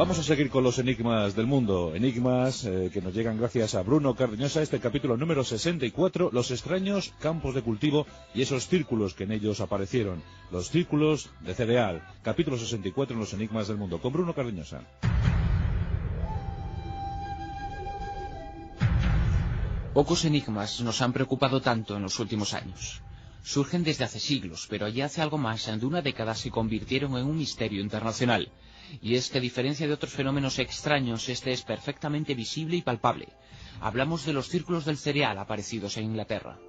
Vamos a seguir con los enigmas del mundo, enigmas que nos llegan gracias a Bruno Cardeñosa, este capítulo número 64, los extraños campos de cultivo y esos círculos que en ellos aparecieron, los círculos de cereal, capítulo 64 en los enigmas del mundo, con Bruno Cardeñosa. Pocos enigmas nos han preocupado tanto en los últimos años. Surgen desde hace siglos, pero ya hace algo más de una década se convirtieron en un misterio internacional. Y es que a diferencia de otros fenómenos extraños, este es perfectamente visible y palpable. Hablamos de los círculos del cereal aparecidos en Inglaterra.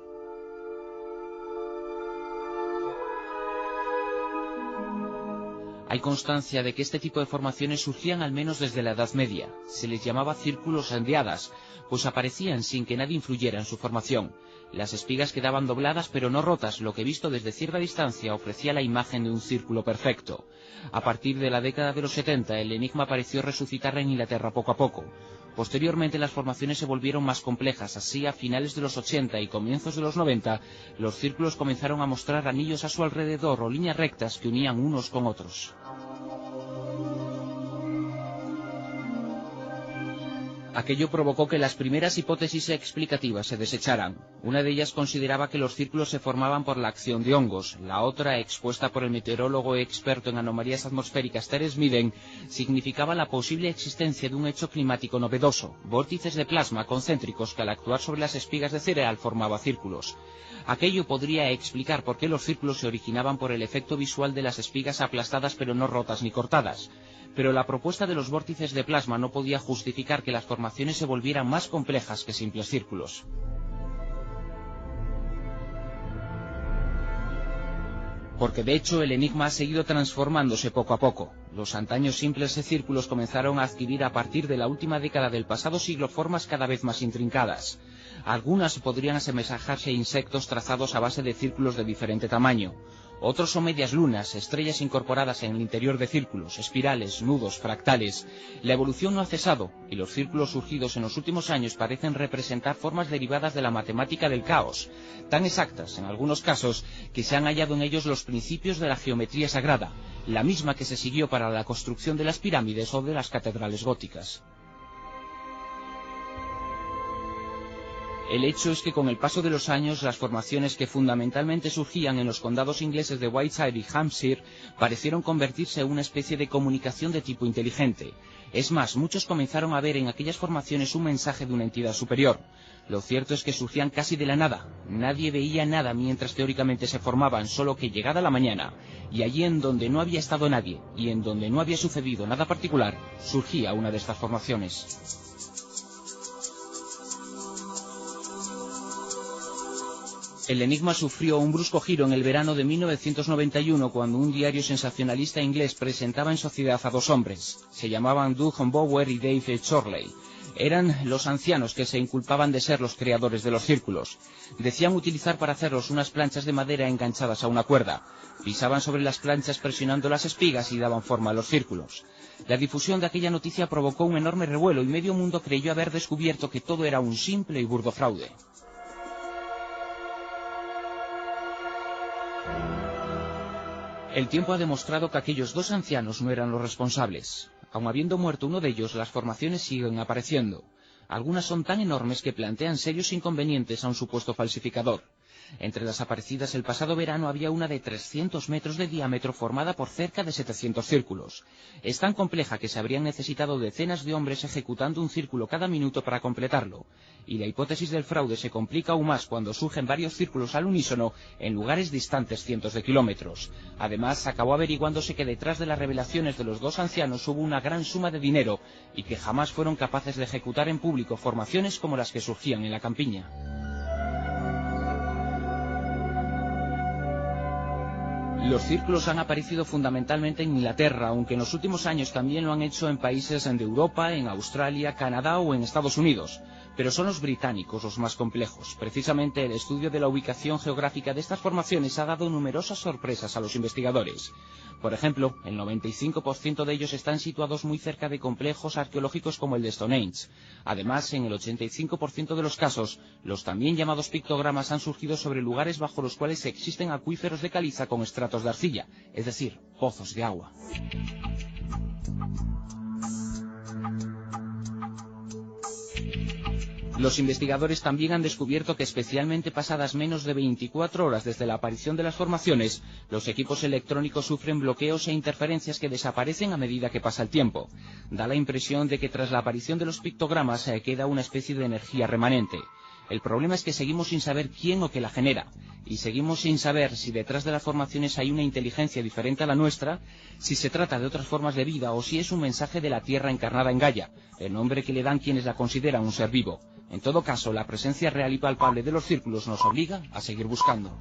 Hay constancia de que este tipo de formaciones surgían al menos desde la Edad Media. Se les llamaba círculos de hadas, pues aparecían sin que nadie influyera en su formación. Las espigas quedaban dobladas pero no rotas, lo que visto desde cierta distancia ofrecía la imagen de un círculo perfecto. A partir de la década de los 70, el enigma pareció resucitar en Inglaterra poco a poco. Posteriormente las formaciones se volvieron más complejas, así a finales de los 80 y comienzos de los 90, los círculos comenzaron a mostrar anillos a su alrededor o líneas rectas que unían unos con otros. Aquello provocó que las primeras hipótesis explicativas se desecharan. Una de ellas consideraba que los círculos se formaban por la acción de hongos. La otra, expuesta por el meteorólogo experto en anomalías atmosféricas Terence Midden, significaba la posible existencia de un hecho climático novedoso, vórtices de plasma concéntricos que al actuar sobre las espigas de cereal formaba círculos. Aquello podría explicar por qué los círculos se originaban por el efecto visual de las espigas aplastadas pero no rotas ni cortadas. Pero la propuesta de los vórtices de plasma no podía justificar que las formaciones se volvieran más complejas que simples círculos. Porque de hecho el enigma ha seguido transformándose poco a poco. Los antaños simples círculos comenzaron a adquirir a partir de la última década del pasado siglo formas cada vez más intrincadas. Algunas podrían asemejarse a insectos trazados a base de círculos de diferente tamaño. Otros son medias lunas, estrellas incorporadas en el interior de círculos, espirales, nudos, fractales. La evolución no ha cesado, y los círculos surgidos en los últimos años parecen representar formas derivadas de la matemática del caos, tan exactas, en algunos casos, que se han hallado en ellos los principios de la geometría sagrada, la misma que se siguió para la construcción de las pirámides o de las catedrales góticas. El hecho es que con el paso de los años las formaciones que fundamentalmente surgían en los condados ingleses de Wiltshire y Hampshire parecieron convertirse en una especie de comunicación de tipo inteligente. Es más, muchos comenzaron a ver en aquellas formaciones un mensaje de una entidad superior. Lo cierto es que surgían casi de la nada. Nadie veía nada mientras teóricamente se formaban, solo que llegada la mañana, y allí en donde no había estado nadie, y en donde no había sucedido nada particular, surgía una de estas formaciones. El enigma sufrió un brusco giro en el verano de 1991 cuando un diario sensacionalista inglés presentaba en sociedad a dos hombres. Se llamaban Doug Bower y Dave Chorley. Eran los ancianos que se inculpaban de ser los creadores de los círculos. Decían utilizar para hacerlos unas planchas de madera enganchadas a una cuerda. Pisaban sobre las planchas presionando las espigas y daban forma a los círculos. La difusión de aquella noticia provocó un enorme revuelo y medio mundo creyó haber descubierto que todo era un simple y burdo fraude. El tiempo ha demostrado que aquellos dos ancianos no eran los responsables. Aun habiendo muerto uno de ellos, las formaciones siguen apareciendo. Algunas son tan enormes que plantean serios inconvenientes a un supuesto falsificador. Entre las aparecidas el pasado verano había una de 300 metros de diámetro formada por cerca de 700 círculos. Es tan compleja que se habrían necesitado decenas de hombres ejecutando un círculo cada minuto para completarlo. Y la hipótesis del fraude se complica aún más cuando surgen varios círculos al unísono en lugares distantes cientos de kilómetros. Además, acabó averiguándose que detrás de las revelaciones de los dos ancianos hubo una gran suma de dinero y que jamás fueron capaces de ejecutar en público formaciones como las que surgían en la campiña. Los círculos han aparecido fundamentalmente en Inglaterra, aunque en los últimos años también lo han hecho en países de Europa, en Australia, Canadá o en Estados Unidos. Pero son los británicos los más complejos. Precisamente el estudio de la ubicación geográfica de estas formaciones ha dado numerosas sorpresas a los investigadores. Por ejemplo, el 95% de ellos están situados muy cerca de complejos arqueológicos como el de Stonehenge. Además, en el 85% de los casos, los también llamados pictogramas han surgido sobre lugares bajo los cuales existen acuíferos de caliza con estratos de arcilla, es decir, pozos de agua. Los investigadores también han descubierto que especialmente pasadas menos de 24 horas desde la aparición de las formaciones, los equipos electrónicos sufren bloqueos e interferencias que desaparecen a medida que pasa el tiempo. Da la impresión de que tras la aparición de los pictogramas queda una especie de energía remanente. El problema es que seguimos sin saber quién o qué la genera, y seguimos sin saber si detrás de las formaciones hay una inteligencia diferente a la nuestra, si se trata de otras formas de vida o si es un mensaje de la Tierra encarnada en Gaia, el nombre que le dan quienes la consideran un ser vivo. En todo caso, la presencia real y palpable de los círculos nos obliga a seguir buscando.